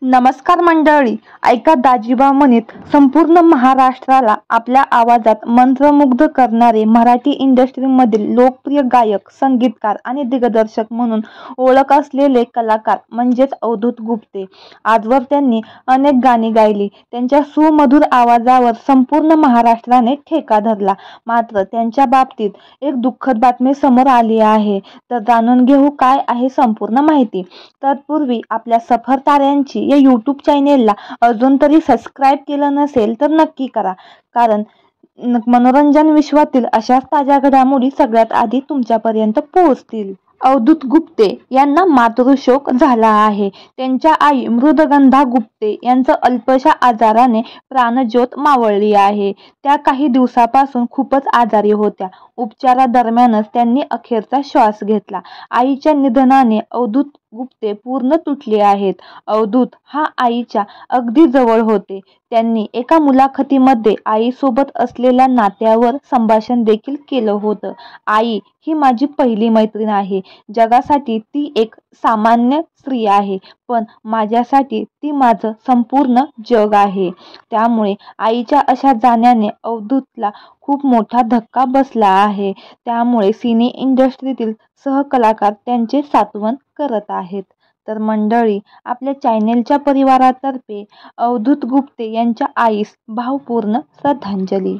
नमस्कार मंडळी, ऐका दाजीबा म्हणीत. संपूर्ण महाराष्ट्राला आपल्या आवाजात मंत्रमुग्ध करणारे मराठी इंडस्ट्रीमधील लोकप्रिय गायक, संगीतकार आणि दिग्दर्शक म्हणून ओळख असलेले कलाकार म्हणजेच अवधूत गुप्ते. आजवर त्यांनी अनेक गाणी गायली. त्यांच्या सुमधुर आवाजावर संपूर्ण महाराष्ट्राने ठेका धरला. मात्र त्यांच्या बाबतीत एक दुःखद बातमी समोर आली आहे. तर जाणून घेऊ काय आहे संपूर्ण माहिती. तत्पूर्वी आपल्या सफर ताऱ्यांची या यूट्यूब चॅनेलला अजून तरी सबस्क्राईब केलं नसेल तर नक्की करा, कारण मनोरंजन विश्वातील अशाच ताज्या घडामोडी सगळ्यात आधी तुमच्यापर्यंत पोहोचतील. अवधूत गुप्ते यांना मातृशोक झाला आहे. त्यांच्या आई मृदगंधा गुप्ते यांचं अल्पशा आजाराने प्राणज्योत मावळली आहे. त्या काही दिवसापासून खूपच आजारी होत्या. उपचारादरम्यानच त्यांनी अखेरचा श्वास घेतला. आईच्या निधनाने अवधूत गुप्ते पूर्ण तुटले आहेत. अवधूत हा आईच्या अगदी जवळ होते. त्यांनी एका मुलाखतीमध्ये आईसोबत असलेल्या नात्यावर संभाषण देखील केलं होतं. आई ही माझी पहिली मैत्रीण आहे. जगासाठी ती एक सामान्य स्त्री आहे, पण माझ्यासाठी ती माझं संपूर्ण जग आहे. त्यामुळे आईच्या अशा जाण्याने अवधूतला खूप मोठा धक्का बसला आहे. त्यामुळे सिने इंडस्ट्रीतील सहकलाकार त्यांचे सांत्वन करत आहेत. तर मंडळी, आपल्या चॅनेलच्या परिवारातर्फे अवधूत गुप्ते यांच्या आईस भावपूर्ण श्रद्धांजली.